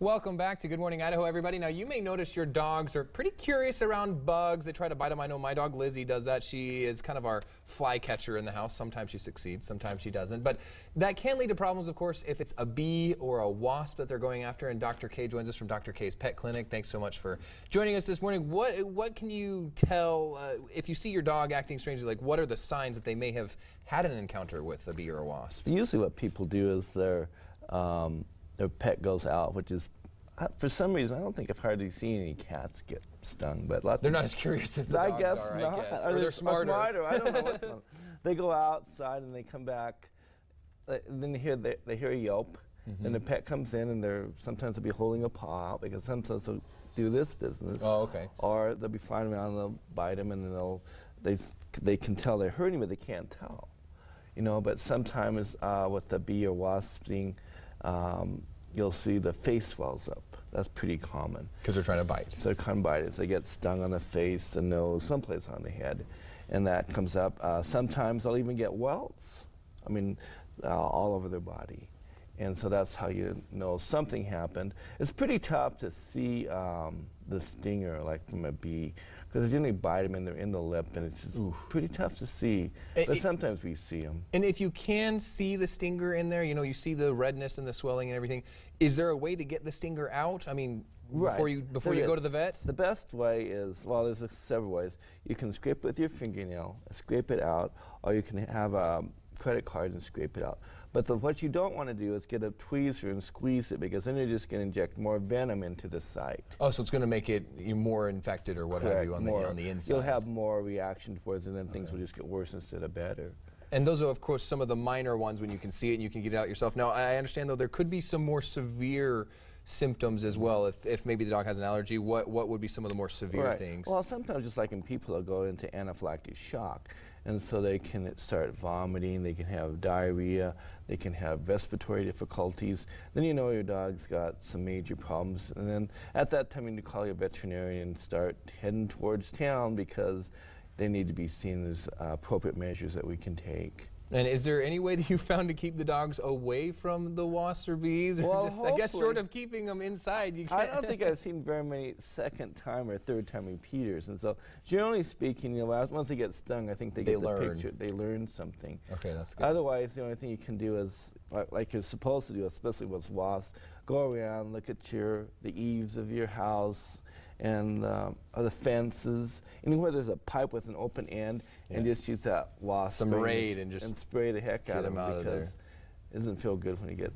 Welcome back to Good Morning Idaho, everybody. Now, you may notice your dogs are pretty curious around bugs. They try to bite them. I know my dog Lizzie does that. She is kind of our fly catcher in the house. Sometimes she succeeds, sometimes she doesn't. But that can lead to problems, of course, if it's a bee or a wasp that they're going after. And Dr. K joins us from Dr. K's Pet Clinic. Thanks so much for joining us this morning. What can you tell if you see your dog acting strangely? Like, what are the signs that they may have had an encounter with a bee or a wasp? Usually what people do is their pet goes out, which is, for some reason, I don't think I've hardly seen any cats get stung, but lots they're not as curious as the dogs are, I guess. Or they're smarter. I don't know what's going on. They go outside and they come back, then they hear a yelp, and the pet comes in, and sometimes they'll be holding a paw out, because sometimes they'll do this business. Oh, okay. Or they'll be flying around and they'll bite them, and then they can tell they're hurting, but they can't tell. You know, but sometimes with the bee or wasp sting, you'll see the face swells up. That's pretty common. Because they're trying to bite. So they're trying to bite. They get stung on the face, the nose, someplace on the head, and that comes up. Sometimes they'll even get welts. I mean, all over their body. And so that's how you know something happened. It's pretty tough to see the stinger, like from a bee, because they generally bite them and they're in the lip, and it's just pretty tough to see. But sometimes we see them. And if you can see the stinger in there, you know, you see the redness and the swelling and everything, is there a way to get the stinger out? I mean, before you go to the vet? The best way is, well, there's several ways. You can scrape it with your fingernail, scrape it out, or you can have a credit card and scrape it out. But what you don't want to do is get a tweezer and squeeze it, because then you're just going to inject more venom into the site. Oh, so it's going to make it more infected or what have you on the inside. You'll have more reaction towards it, and then things will just get worse instead of better. And those are, of course, some of the minor ones when you can see it and you can get it out yourself. Now, I understand, though, there could be some more severe symptoms as well. If maybe the dog has an allergy, what would be some of the more severe things? Well, sometimes just like in people, they'll go into anaphylactic shock. And so they can start vomiting, they can have diarrhea, they can have respiratory difficulties. Then you know your dog's got some major problems. And then at that time you need to call your veterinarian and start heading towards town, because they need to be seen as appropriate measures that we can take. And is there any way that you found to keep the dogs away from the wasps or bees? Or well, just, I guess short of keeping them inside, you can't. I don't think I've seen very many second-time or third-time repeaters. And so, generally speaking, you know, once they get stung, I think they get the picture. They learn something. Okay, that's good. Otherwise, the only thing you can do is, like you're supposed to do, especially with wasps, go around, look at the eaves of your house, and the fences, anywhere there's a pipe with an open end, and just use that wasp spray and spray the heck out of them, because it doesn't feel good when you get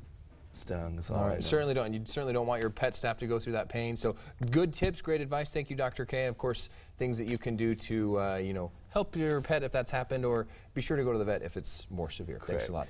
stung. So all right, certainly don't. You certainly don't want your pets to have to go through that pain. So good tips, great advice. Thank you, Dr. K. And of course, things that you can do to you know, help your pet if that's happened, or be sure to go to the vet if it's more severe. Correct. Thanks a lot.